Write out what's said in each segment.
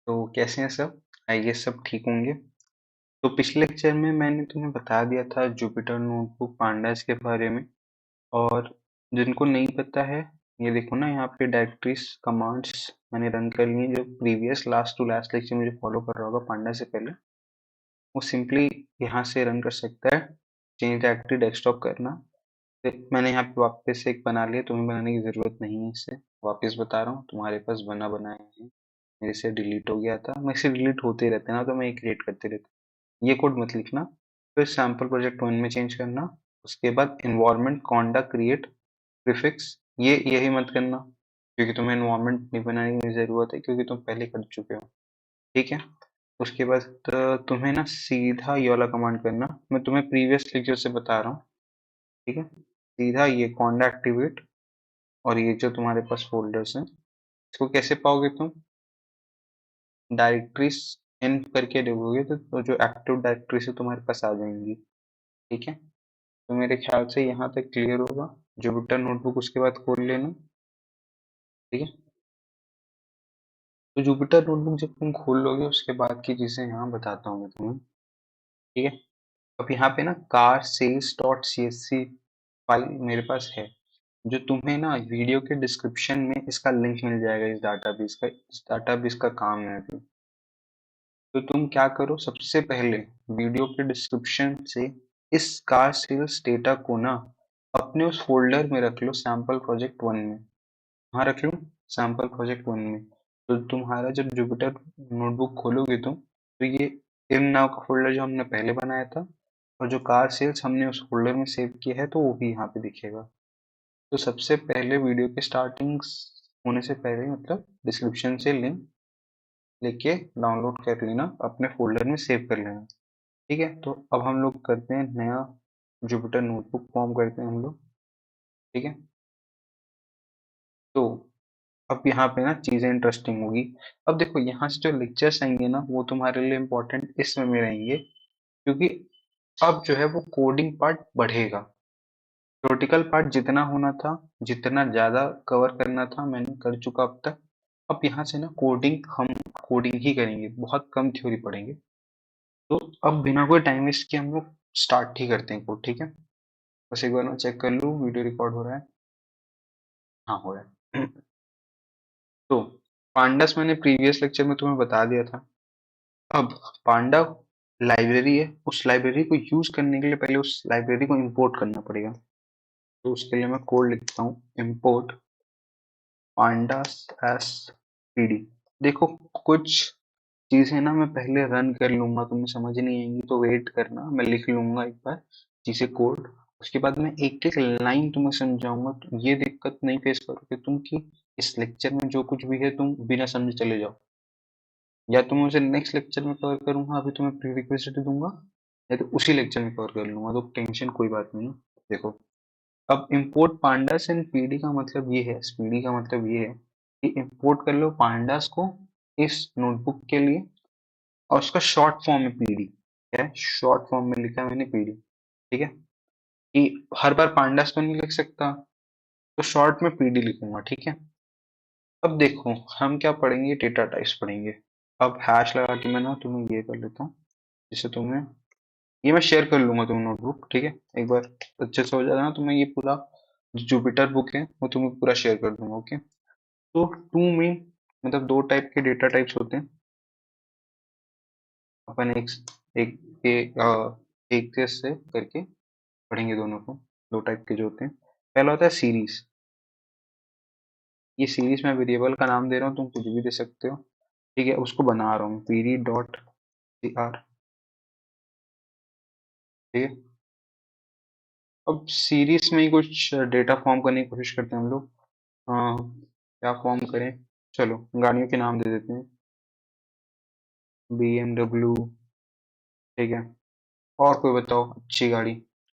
तो कैसे हैं सब? आइए सब ठीक होंगे। तो पिछले लेक्चर में मैंने तुम्हें बता दिया था जुपिटर नोटबुक पांडास के बारे में। और जिनको नहीं पता है, ये देखो ना, यहाँ पे डायरेक्टरीज कमांड्स मैंने रन कर लिए। जो previous last to last lecture मुझे फॉलो कर रहा होगा पांडा से पहले, वो सिंपली यहाँ से रन कर सकता है। चेंज डायरेक्टरी डेस्कटॉप करना। फिर मैंने यहाँ पे वापस से एक बना लिया, तुम्हें बनाने की जरूरत नहीं है। इससे वापस बता रहा हूँ, तुम्हारे पास बना बनाया है। मेरे से डिलीट हो गया था, मेरे से डिलीट होते रहते हैं ना, तो मैं एक क्रिएट करते रहता हूँ। ये कोड मत लिखना। फिर सैम्पल प्रोजेक्ट 1 में चेंज करना। उसके बाद इन्वायरमेंट कॉन्डा क्रिएट प्रीफिक्स, ये यही मत करना, क्योंकि तुम्हें इन्वायरमेंट नहीं बनाने की जरूरत है, क्योंकि तुम पहले कर चुके हो। ठीक है। उसके बाद तुम्हें ना सीधा ये वाला कमांड करना, मैं तुम्हें प्रीवियस लेक्चर से बता रहा हूँ। ठीक है। सीधा ये कॉन्डा एक्टिवेट, और ये जो तुम्हारे पास फोल्डर्स हैं, इसको कैसे पाओगे तुम? डायरेक्टरीज इन करके देखोगे तो जो एक्टिव डायरेक्टरी से तुम्हारे पास आ जाएंगी। ठीक है। तो मेरे ख्याल से यहाँ तक क्लियर होगा। जुपिटर नोटबुक उसके बाद खोल लेना। ठीक है। तो जुपिटर नोटबुक जब तुम खोल लोगे, उसके बाद की चीजें यहाँ बताता हूँ मैं तुम्हें। ठीक है। अब यहाँ पे ना car sales dot C S C file मेरे पास है, जो तुम्हें ना वीडियो के डिस्क्रिप्शन में इसका लिंक मिल जाएगा। इस डाटाबेस का काम है अभी। तो तुम क्या करो, सबसे पहले वीडियो के डिस्क्रिप्शन से इस कार सेल्स डेटा को ना अपने उस फोल्डर में रख लो, सैम्पल प्रोजेक्ट 1 में। हाँ, रख लो सैम्पल प्रोजेक्ट 1 में। तो तुम्हारा जब जुपिटर नोटबुक खोलोगे तुम, तो ये इम नाउ का फोल्डर जो हमने पहले बनाया था, और जो कार सेल्स हमने उस फोल्डर में सेव किया है, तो वो भी यहाँ पे दिखेगा। तो सबसे पहले वीडियो के स्टार्टिंग होने से पहले, मतलब डिस्क्रिप्शन से लिंक लेके डाउनलोड कर लेना, अपने फोल्डर में सेव कर लेना। ठीक है। तो अब हम लोग करते हैं नया जुपिटर नोटबुक फॉर्म करते हैं हम लोग। ठीक है। तो अब यहाँ पे ना चीजें इंटरेस्टिंग होगी। अब देखो, यहाँ से जो लेक्चर्स आएंगे ना, वो तुम्हारे लिए इम्पोर्टेंट इसमें में रहेंगे, क्योंकि अब जो है वो कोडिंग पार्ट बढ़ेगा। थ्योरेटिकल पार्ट जितना होना था, जितना ज्यादा कवर करना था, मैंने कर चुका अब तक। अब यहाँ से ना कोडिंग, हम कोडिंग ही करेंगे, बहुत कम थ्योरी पढ़ेंगे। तो अब बिना कोई टाइम वेस्ट के हम लोग स्टार्ट ही करते हैं कोड। ठीक है। बस एक बार मैं चेक कर लूँ वीडियो रिकॉर्ड हो रहा है। हाँ, हो रहा है। तो पांडास मैंने प्रीवियस लेक्चर में तुम्हें बता दिया था। अब पांडा लाइब्रेरी है, उस लाइब्रेरी को यूज करने के लिए पहले उस लाइब्रेरी को इंपोर्ट करना पड़ेगा। तो उसके लिए मैं कोड लिखता हूँ, import pandas S P D. देखो, कुछ चीजें ना मैं पहले रन कर लूंगा, तुम्हें समझ नहीं आएंगी तो वेट करना, मैं लिख लूंगा एक बार चीजें कोड। उसके बाद मैं एक एक लाइन तुम्हें समझाऊंगा, तो ये दिक्कत नहीं फेस करोगे तुम कि इस लेक्चर में जो कुछ भी है तुम बिना समझे चले जाओ, या तो मैं उसे नेक्स्ट लेक्चर में कवर करूंगा, अभी तुम्हें प्री रिक्वेस्ट दूंगा, या तो उसी लेक्चर में कवर कर लूंगा, तो टेंशन कोई बात नहीं है। देखो, अब इंपोर्ट पांडास एंड पीडी का मतलब ये है, पीडी का मतलब ये है कि इंपोर्ट कर लो पांडास को इस नोटबुक के लिए, और उसका शॉर्ट फॉर्म में पीडी। क्या है? शॉर्ट फॉर्म में लिखा है मैंने पीडी। ठीक है। कि हर बार पांडास तो नहीं लिख सकता, तो शॉर्ट में पीडी लिखूंगा। ठीक है। अब देखो, हम क्या पढ़ेंगे, डेटा टाइप्स पढ़ेंगे। अब हैश लगा के मैं ना तुम्हें ये कर लेता हूँ, जिससे तुम्हें, ये मैं शेयर कर लूंगा तुम्हें नोटबुक। ठीक है। एक बार अच्छे से हो जाएगा ना, तो मैं ये पूरा जो जुपिटर बुक है वो तुम्हें पूरा शेयर कर दूंगा। ओके। तो टू में, मतलब दो टाइप के डेटा टाइप्स होते हैं। अपन एक एक के एक से करके पढ़ेंगे दोनों को। दो टाइप के जो होते हैं, पहला होता है सीरीज। ये सीरीज में वेरिएबल का नाम दे रहा हूँ, तुम कुछ भी दे सकते हो। ठीक है। उसको बना रहा हूँ पीडी डॉट सी आर। ठीक है। अब सीरीज में ही कुछ डेटा फॉर्म करने की कोशिश करते हैं हम लोग। क्या फॉर्म करें? चलो गाड़ियों के नाम दे देते हैं, बी एम डब्ल्यू। ठीक है। और कोई बताओ अच्छी गाड़ी।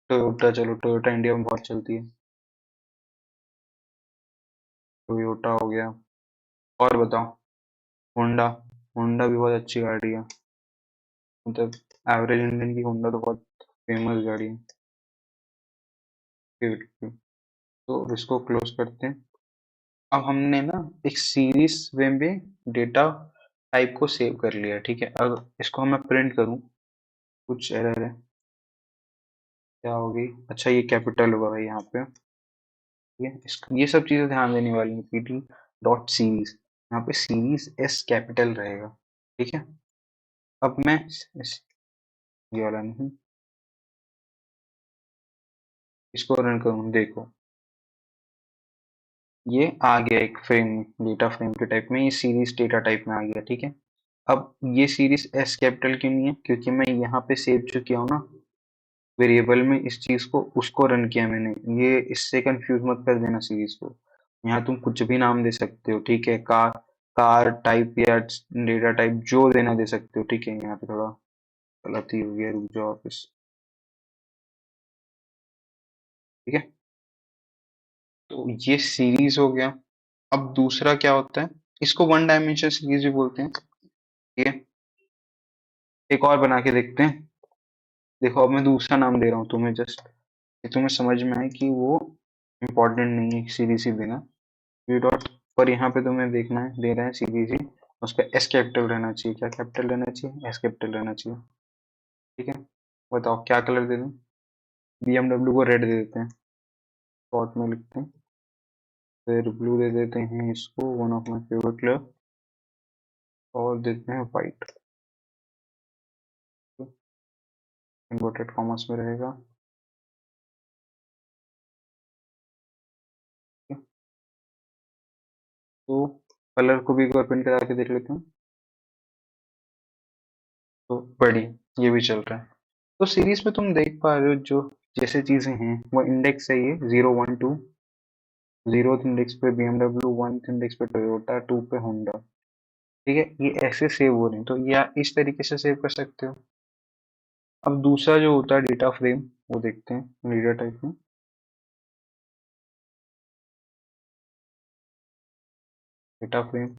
टोयोटा, चलो टोयोटा इंडिया में बहुत चलती है, टोयोटा हो गया। और बताओ, होंडा। होंडा भी बहुत अच्छी गाड़ी है, मतलब एवरेज इंडियन की होंडा तो बहुत फेमस गाड़ी है। ठीक है। तो अब इसको क्लोज करते हैं। अब हमने ना एक सीरीज वे में डेटा टाइप को सेव कर लिया, ठीक है। अब इसको मैं प्रिंट करूँ, कुछ एरर है, क्या होगी? अच्छा ये कैपिटल होगा भाई यहाँ पे, ठीक है। ये सब चीजें ध्यान देने वाली है। पीटी डॉट सीरीज, यहाँ पे सीरीज एस कैपिटल रहेगा, ठीक है। अब मैं ये वाला नहीं, इसको रन करूँ, देखो ये आ गया एक फ्रेम, डेटा फ्रेम के टाइप में, ये सीरीज डेटा टाइप में आ गया, ठीक है। अब ये सीरीज एस कैपिटल क्यों नहीं है? क्योंकि मैं यहाँ पे सेव जो किया हूँ ना वेरिएबल में, इस चीज को उसको रन किया मैंने। ये इससे कंफ्यूज मत कर देना सीरीज को। यहाँ तुम कुछ भी नाम दे सकते हो, ठीक है। कार, कार टाइप या डेटा टाइप जो देना दे सकते हो, ठीक है। यहाँ पे थोड़ा गलती हो गया, रुक जाओ वापस, ठीक है। तो ये सीरीज हो गया। अब दूसरा क्या होता है, इसको वन डायमेंशन सीरीज भी बोलते हैं, ठीक है। एक और बना के देखते हैं। देखो अब मैं दूसरा नाम दे रहा हूँ तुम्हें, जस्ट ये तुम्हें समझ में आए कि वो इम्पोर्टेंट नहीं है सीरीज ही देना। वी डॉट पर यहाँ पे तुम्हें देखना है, दे रहा है सीरीज ही, उसका एस कैपिटल रहना चाहिए। क्या कैपिटल रहना चाहिए? एस कैपिटल रहना चाहिए, ठीक है। बताओ क्या कलर दे दूं? BMW को रेड दे देते हैं, शॉर्ट में लिखते हैं। फिर ब्लू दे देते हैं इसको, one of my favourite colour, और देते हैं वाइट, इन्वर्टेड कॉमर्स में रहेगा, ठीक है? तो कलर को भी एक बार प्रिंट करा के देख लेते हैं। तो बढ़िया, ये भी चल रहा है। तो सीरीज में तुम देख पा रहे हो जो जैसे चीजें हैं, वो इंडेक्स है ये 0 1 2, 0th इंडेक्स पे BMW, 1th इंडेक्स पे टोयोटा, 2 पे होंडा, ठीक है। ये ऐसे सेव हो रहे हैं, तो या इस तरीके से सेव कर सकते हो। अब दूसरा जो होता है डेटा फ्रेम, वो देखते हैं डेटा टाइप में। डेटा फ्रेम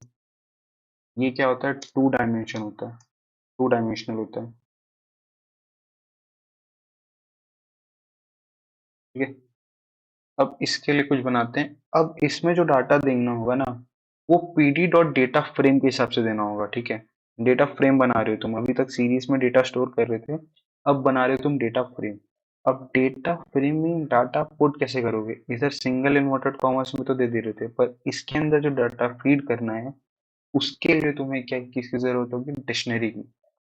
ये क्या होता है? टू डायमेंशन होता है, टू डायमेंशनल होता है, ठीक है। अब इसके लिए कुछ बनाते हैं। अब इसमें जो डाटा देना होगा ना, वो पीडी डॉट डेटा फ्रेम के हिसाब से देना होगा, ठीक है। डेटा फ्रेम बना रहे हो तुम, अभी तक सीरीज में डेटा स्टोर कर रहे थे, अब बना रहे हो तुम डेटा फ्रेम। अब डेटा फ्रेम में डाटा पुट कैसे करोगे? इधर सिंगल इन्वर्टेड कॉमर्स में तो दे दे रहे थे, पर इसके अंदर जो डाटा फीड करना है, उसके लिए तुम्हें क्या किसकी जरूरत होगी? डिक्शनरी की।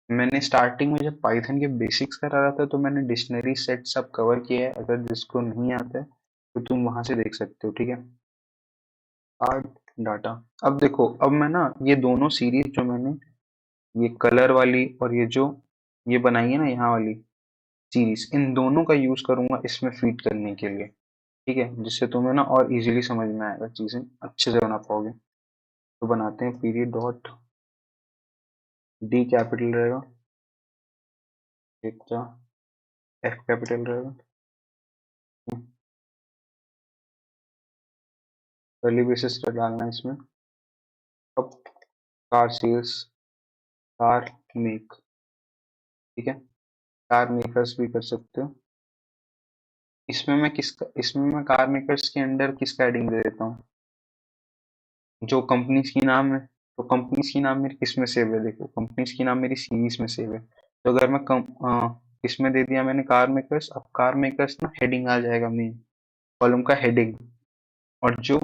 मैंने स्टार्टिंग में जब पाइथन के बेसिक्स करा रहा था, तो मैंने डिक्शनरी सेट सब कवर किया है, अगर जिसको नहीं आता है तो तुम वहां से देख सकते हो, ठीक है। आर्ट डाटा, अब देखो, अब मैं ना ये दोनों सीरीज जो मैंने, ये कलर वाली और ये जो ये बनाई है ना यहाँ वाली सीरीज, इन दोनों का यूज करूंगा इसमें फीड करने के लिए, ठीक है। जिससे तुम्हें ना और इजीली समझ में आएगा, चीजें अच्छे से बना पाओगे। तो बनाते हैं, पीरियड डॉट डी कैपिटल रहेगा, एक एफ कैपिटल रहेगा, कर्ली ब्रेसेस डालना है इसमें। अब कार सेल्स, कार मेक, ठीक है। कार मेकर्स भी कर सकते हो। इसमें मैं कार मेकर्स के अंडर किसका हेडिंग दे देता हूँ? जो कंपनीज की नाम है, तो कंपनीज की नाम मेरी किस में सेव है? देखो कंपनीज की नाम मेरी सीरीज में सेव है। तो अगर मैं इसमें दे दिया मैंने कार मेकर्स, अब कार मेकर्स ना हेडिंग आ जाएगा, मेन कॉलम का हेडिंग, और जो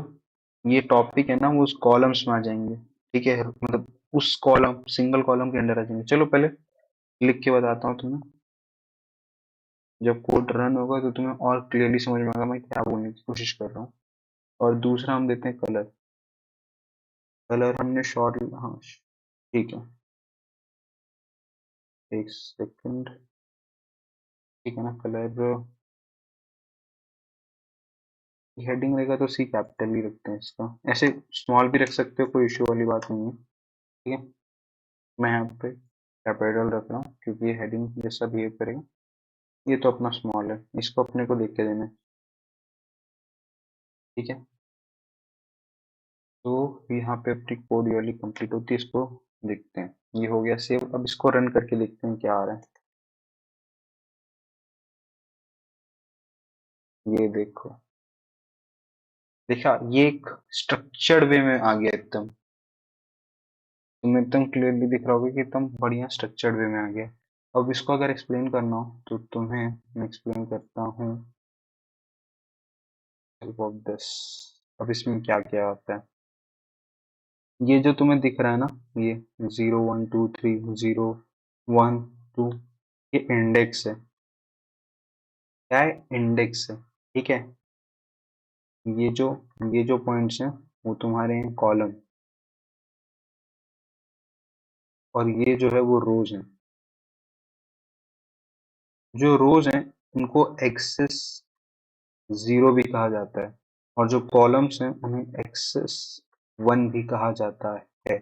ये टॉपिक है ना वो उस कॉलम्स में आ जाएंगे, ठीक है। मतलब उस कॉलम, सिंगल कॉलम के अंदर आ जाएंगे। चलो पहले लिख के बताता हूँ तुम्हें, जब कोड रन होगा तो तुम्हें और क्लियरली समझ में आएगा मैं क्या बोलने की कोशिश कर रहा हूँ। और दूसरा हम देते हैं कलर। कलर हमने शॉर्ट, हाँ ठीक है, एक सेकंड, ठीक है ना। कलर हेडिंग रहेगा तो सी कैपिटल ही रखते हैं इसका, ऐसे स्मॉल भी रख सकते हो, कोई इश्यू वाली बात नहीं है, ठीक है। मैं यहाँ पे कैपिटल रख रहा हूँ क्योंकि ये हेडिंग जैसा बिहेव करेगा। ये तो अपना स्मॉल है, इसको अपने को देख के देना है, ठीक है। तो यहाँ पे अपनी कोड वाली कंप्लीट होती है, इसको देखते हैं। ये हो गया सेव, अब इसको रन करके देखते हैं क्या आ रहा है। ये देखो, देखा, ये एक स्ट्रक्चर्ड वे में आ गया एकदम, तुम्हें एकदम क्लियरली दिख रहा होगा कि एकदम बढ़िया स्ट्रक्चर्ड वे में आ गया। अब इसको अगर एक्सप्लेन करना हो तो तुम्हें मैं एक्सप्लेन करता हूँ हेल्प ऑफ दिस। अब इसमें क्या क्या होता है, ये जो तुम्हें दिख रहा है ना, ये 0 1 2 3 0 1 2, ये इंडेक्स है। क्या है? इंडेक्स है। ठीक है। ये जो ये जो पॉइंट्स हैं वो तुम्हारे हैं कॉलम, और ये जो है वो रोज हैं। जो रोज हैं उनको एक्सेस जीरो भी कहा जाता है, और जो कॉलम्स हैं उन्हें एक्सेस वन भी कहा जाता है।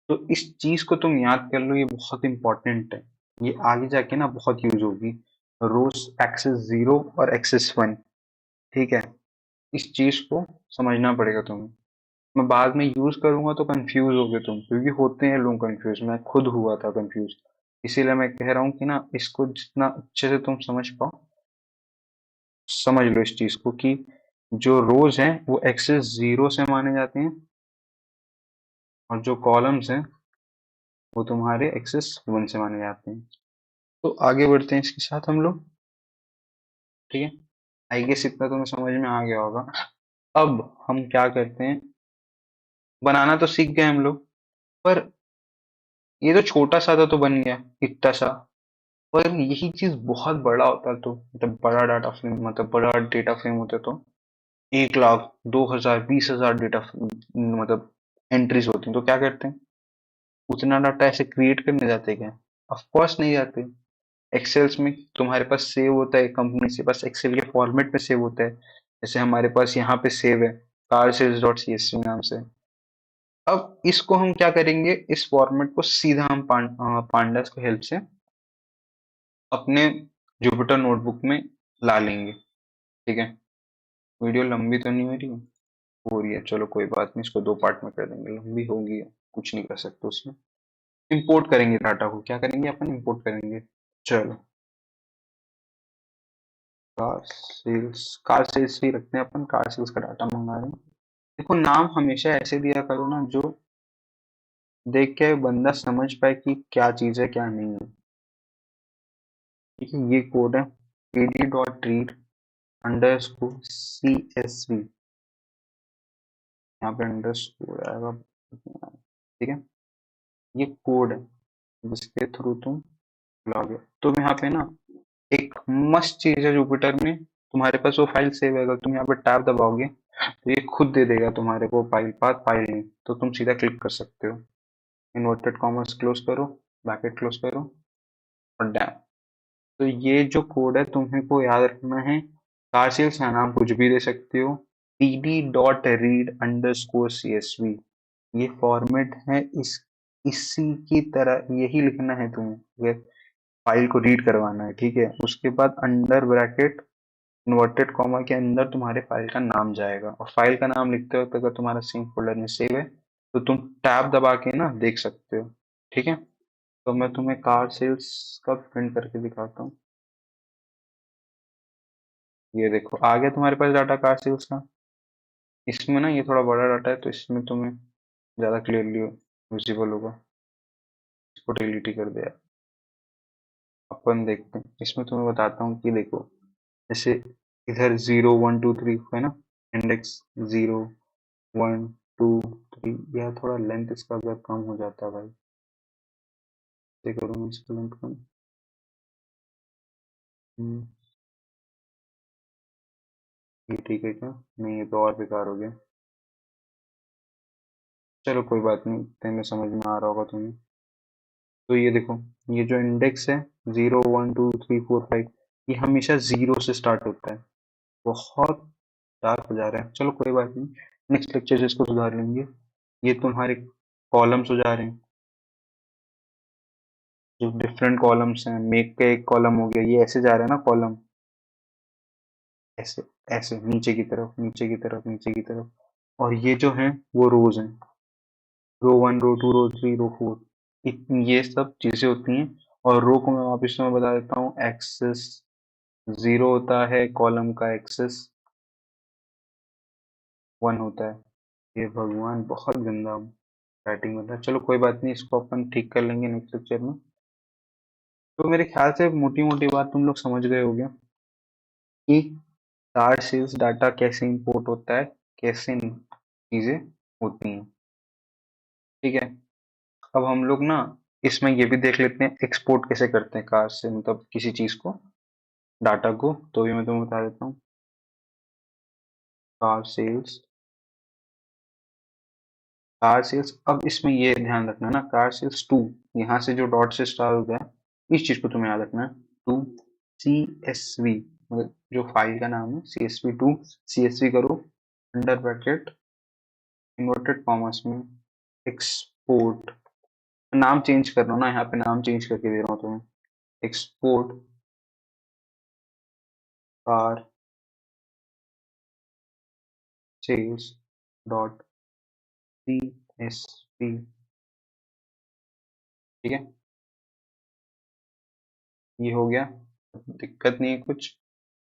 तो इस चीज को तुम याद कर लो, ये बहुत इंपॉर्टेंट है। ये आगे जाके ना बहुत यूज होगी। रोज एक्सेस जीरो और एक्सेस वन। ठीक है। इस चीज को समझना पड़ेगा तुम्हें। मैं बाद में यूज करूंगा तो कंफ्यूज होगे तुम, क्योंकि होते हैं लोग कंफ्यूज, मैं खुद हुआ था कंफ्यूज। इसीलिए मैं कह रहा हूँ कि ना, इसको जितना अच्छे से तुम समझ पाओ, समझ लो इस चीज को कि जो रोज हैं वो एक्सेस जीरो से माने जाते हैं, और जो कॉलम्स हैं वो तुम्हारे एक्सेस वन से माने जाते हैं। तो आगे बढ़ते हैं इसके साथ हम लोग। ठीक है। आई गेस इतना तुम्हें समझ में आ गया होगा। अब हम क्या करते हैं, बनाना तो सीख गए हम लोग, पर ये तो छोटा सा था तो बन गया इतना सा। पर यही चीज बहुत बड़ा होता तो, मतलब बड़ा डाटा फ्रेम, मतलब बड़ा डेटा फ्रेम होता तो 1 लाख 2 हजार 20 हजार डेटा मतलब एंट्रीज होती तो क्या करते हैं? उतना डाटा ऐसे क्रिएट करने जाते क्या? ऑफ कोर्स नहीं जाते। एक्सेल्स में तुम्हारे पास सेव होता है, कंपनी से बस एक्सेल के फॉर्मेट में सेव होता है। जैसे हमारे पास यहाँ पे सेव है car sales dot C S V नाम से। अब इसको हम क्या करेंगे, इस फॉर्मेट को सीधा हम पांडास की हेल्प से अपने जुपिटर नोटबुक में ला लेंगे। ठीक है। वीडियो लंबी तो नहीं हो रही है? हो रही है, चलो कोई बात नहीं, इसको 2 पार्ट में कर देंगे, लंबी होगी कुछ नहीं कर सकते उसमें। इंपोर्ट करेंगे डाटा को, क्या करेंगे अपन, इंपोर्ट करेंगे। चलो, कार सेल्स ही रखते हैं अपन, कार सेल्स का डाटा मंगा रहे हैं। देखो, नाम हमेशा ऐसे दिया करो ना जो देख के बंदा समझ पाए कि क्या चीज है क्या नहीं है। ठीक है। ये कोड है pd.read अंडर स्कोर CSV। यहाँ पे अंडर स्कोर आएगा। ठीक है। ये कोड है जिसके थ्रू तुम लॉग, तुम यहाँ पे ना, एक मस्त चीज है जुपिटर में, तुम्हारे पास वो फाइल सेव है, अगर तुम यहाँ पे टैब दबाओगे तो ये खुद दे देगा तुम्हारे को फाइल पाथ, फाइल नेम, तो तुम सीधा क्लिक कर सकते हो। इन्वर्टेड कॉमर्स क्लोज करो, ब्रैकेट क्लोज करो, और डैम। तो ये जो कोड है तुम्हें को याद रखना है। कारसेल्स का नाम कुछ भी दे सकते हो, pd.read_csv, ये फॉर्मेट है। इसी की तरह यही लिखना है तुम्हें अगर फाइल को रीड करवाना है। ठीक है। उसके बाद अंडर ब्रैकेट इन्वर्टेड कॉमा के अंदर तुम्हारे फाइल का नाम जाएगा, और फाइल का नाम लिखते वक्त अगर तुम्हारा सेम फोल्डर में सेव है तो तुम टैब दबा के ना देख सकते हो। ठीक है। तो मैं तुम्हें कार सेल्स का प्रिंट करके दिखाता हूँ। ये देखो आ गया तुम्हारे पास डाटा कार सेल्स का। इसमें ना ये थोड़ा बड़ा डाटा है तो इसमें तुम्हें ज़्यादा क्लियरली विजिबल होगा। इसको डिलीट ही कर दिया। अपन देखते हैं, इसमें तुम्हें बताता हूँ कि देखो, जैसे इधर 0 1 2 3 है ना, इंडेक्स 0 1 2 3, यह थोड़ा लेंथ इसका अगर कम हो जाता है भाई, ये करूँ इसका लेंथ कम। हम्म, ये ठीक है क्या? नहीं, ये तो और बेकार हो गया। चलो कोई बात नहीं, इतने में समझ में आ रहा होगा तुम्हें। तो ये देखो, ये जो इंडेक्स है 0 1 2 3 4 5, ये हमेशा जीरो से स्टार्ट होता है। बहुत डार्क हो जा रहा है, चलो कोई बात नहीं, नेक्स्ट लेक्चर से इसको सुधार लेंगे। ये तुम्हारे कॉलम्स हो जा रहे हैं, जो डिफरेंट कॉलम्स हैं, मेक का एक कॉलम हो गया, ये ऐसे जा रहा है ना कॉलम, ऐसे ऐसे नीचे की तरफ नीचे की तरफ नीचे की तरफ। और ये जो है वो रोज हैं, रो 1 रो 2 रो 3 रो 4, ये सब चीजें होती हैं। और रो को मैं वापिस में बता देता हूँ, एक्सेस जीरो होता है, कॉलम का एक्सेस वन होता है। ये भगवान बहुत गंदा राइटिंग बन रहा है, चलो कोई बात नहीं, इसको अपन ठीक कर लेंगे नेक्स्ट लेक्चर में। तो मेरे ख्याल से मोटी मोटी बात तुम लोग समझ गए होगे कि कार सेल्स डाटा कैसे इंपोर्ट होता है, कैसे चीजें होती हैं। ठीक है, अब हम लोग ना इसमें ये भी देख लेते हैं एक्सपोर्ट कैसे करते हैं कार से, मतलब किसी चीज को, डाटा को। तो ये मैं तुम्हें बता देता हूँ। कार सेल्स, कार सेल्स, अब इसमें ये ध्यान रखना ना, कार सेल्स टू, यहाँ से जो डॉट से स्टार्ट होता है इस चीज को तुम्हें याद रखना है। टू सी एस वी, मतलब जो फाइल का नाम है C S V two, C S V करो अंडर ब्रैकेट इन्वर्टेड कॉमर्स में एक्सपोर्ट। नाम चेंज कर रहा हूँ ना, यहाँ पे नाम चेंज करके दे रहा हूँ तुम्हें, export car sales dot C S V. ठीक है, ये हो गया, दिक्कत नहीं है कुछ।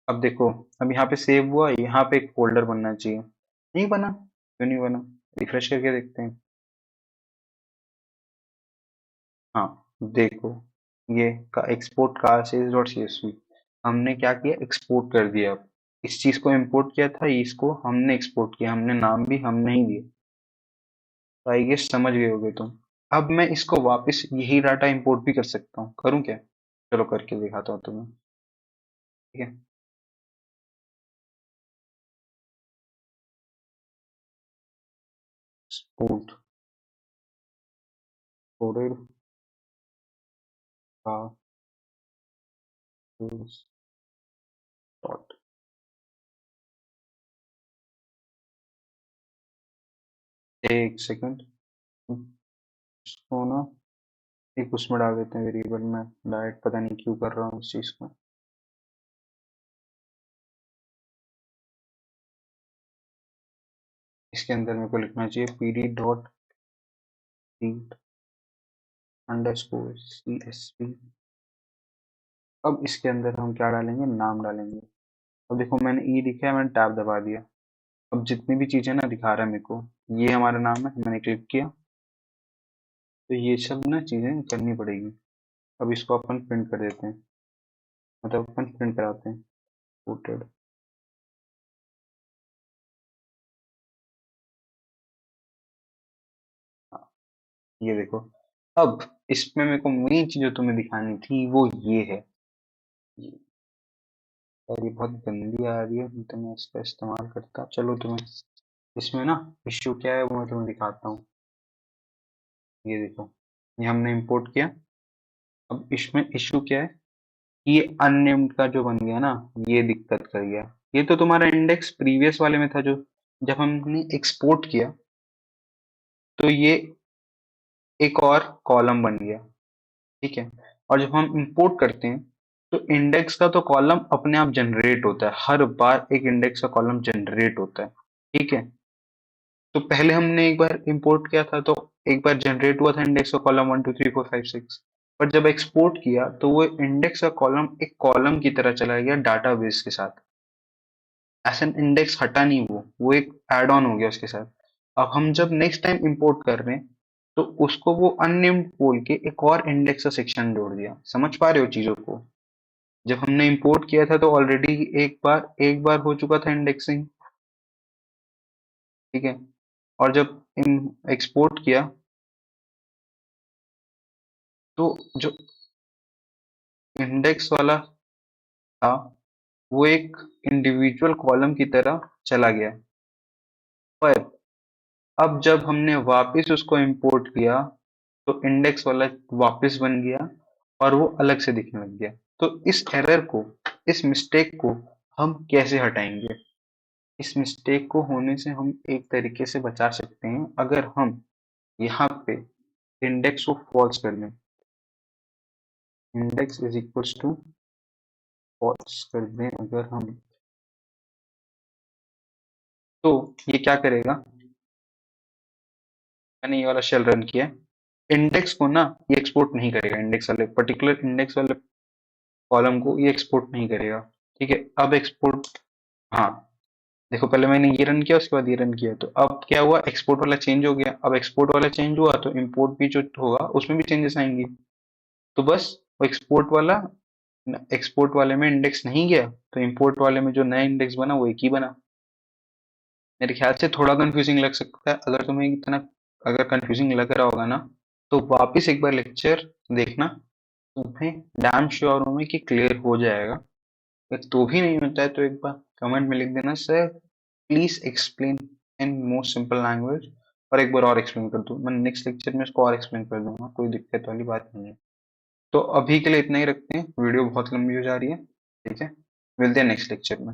अब देखो, अब यहाँ पे सेव हुआ, यहाँ पे एक फोल्डर बनना चाहिए, नहीं बना, क्यों नहीं बना, रिफ्रेश करके देखते हैं। हाँ देखो, ये का export car sales dot C S V, हमने क्या किया, एक्सपोर्ट कर दिया। अब इस चीज को इंपोर्ट किया था, इसको हमने एक्सपोर्ट किया, हमने नाम भी हमने ही दिया। तो आई गेस समझ गए होगे तुम। अब मैं इसको वापस यही डाटा इंपोर्ट भी कर सकता हूँ, करूँ क्या? चलो करके दिखाता हूँ तुम्हें। ठीक है, export coded car sales dot, एक सेकंड, इसको ना एक उसमें डाल देते हैं वेरिएबल में, डायरेक्ट पता नहीं क्यों कर रहा हूँ इस चीज को। इसके अंदर मेरे को लिखना चाहिए P D dot read underscore C S P. अब इसके अंदर हम क्या डालेंगे, नाम डालेंगे। अब देखो मैंने ई लिखा है, मैंने टैब दबा दिया, अब जितनी भी चीजें ना दिखा रहा है मेरे को, ये हमारा नाम है, मैंने क्लिक किया, तो ये सब ना चीजें करनी पड़ेगी। अब इसको अपन प्रिंट कर देते हैं, मतलब अपन प्रिंट कराते हैं, कोटेड। ये देखो, अब इसमें मेरे को मेन चीज जो तुम्हें दिखानी थी वो ये है। यार ये बहुत गंदी आ रही है, नहीं तो मैं इसका इस्तेमाल करता। चलो तुम्हें इसमें ना इश्यू क्या है वो मैं तुम्हें दिखाता हूँ। ये देखो, ये हमने इंपोर्ट किया। अब इसमें इश्यू क्या है, ये अननेम्ड का जो बन गया ना, ये दिक्कत कर गया। ये तो तुम्हारा इंडेक्स प्रीवियस वाले में था, जो जब हमने एक्सपोर्ट किया तो ये एक और कॉलम बन गया। ठीक है, और जब हम इंपोर्ट करते हैं तो इंडेक्स का तो कॉलम अपने आप जनरेट होता है, हर बार एक इंडेक्स का कॉलम जनरेट होता है। ठीक है, तो पहले हमने एक बार इंपोर्ट किया था तो एक बार जनरेट हुआ था इंडेक्स का कॉलम 1 2 3 4 5 6, पर जब एक्सपोर्ट किया तो वो इंडेक्स का कॉलम एक कॉलम की तरह चला गया डाटाबेस के साथ। ऐसा इंडेक्स हटा नहीं, वो एक एड ऑन हो गया उसके साथ। अब हम जब नेक्स्ट टाइम इंपोर्ट कर रहे हैं तो उसको वो अननेम्ड बोल के एक और इंडेक्स का सेक्शन जोड़ दिया। समझ पा रहे हो चीजों को? जब हमने इंपोर्ट किया था तो ऑलरेडी एक बार हो चुका था इंडेक्सिंग। ठीक है, और जब एक्सपोर्ट किया तो जो इंडेक्स वाला था वो एक इंडिविजुअल कॉलम की तरह चला गया। पर अब जब हमने वापस उसको इंपोर्ट किया तो इंडेक्स वाला वापस बन गया और वो अलग से दिखने लग गया। तो इस एरर को, इस मिस्टेक को हम कैसे हटाएंगे? इस मिस्टेक को होने से हम एक तरीके से बचा सकते हैं, अगर हम यहाँ पे इंडेक्स को फॉल्स कर दें। Index is equals to false कर दें अगर हम, तो ये क्या करेगा, मैंने ये वाला शेल रन किया, इंडेक्स को ना ये एक्सपोर्ट नहीं करेगा, इंडेक्स वाले पर्टिकुलर इंडेक्स वाले कॉलम को ये एक्सपोर्ट नहीं करेगा। ठीक है, अब एक्सपोर्ट, हाँ देखो पहले मैंने ये रन किया उसके बाद ये रन किया, तो अब क्या हुआ, एक्सपोर्ट वाला चेंज हो गया। अब एक्सपोर्ट वाला चेंज हुआ तो इम्पोर्ट भी जो होगा उसमें भी चेंजेस आएंगे। तो बस वो एक्सपोर्ट वाले में इंडेक्स नहीं गया, तो इम्पोर्ट वाले में जो नया इंडेक्स बना वो एक ही बना। मेरे ख्याल से थोड़ा कंफ्यूजिंग लग सकता है, अगर तुम्हें इतना अगर कंफ्यूजिंग लग रहा होगा ना, तो वापिस एक बार लेक्चर देखना, तुम्हें डैम श्योर हूं मैं कि क्लियर हो जाएगा। अगर तो भी नहीं होता है तो एक बार कमेंट में लिख देना, sir please explain in most simple language, और एक बार और एक्सप्लेन कर दूँ, मैं नेक्स्ट लेक्चर में इसको और एक्सप्लेन कर दूंगा, कोई दिक्कत वाली बात नहीं है। तो अभी के लिए इतना ही रखते हैं, वीडियो बहुत लंबी हो जा रही है। ठीक है, मिलते हैं नेक्स्ट लेक्चर में।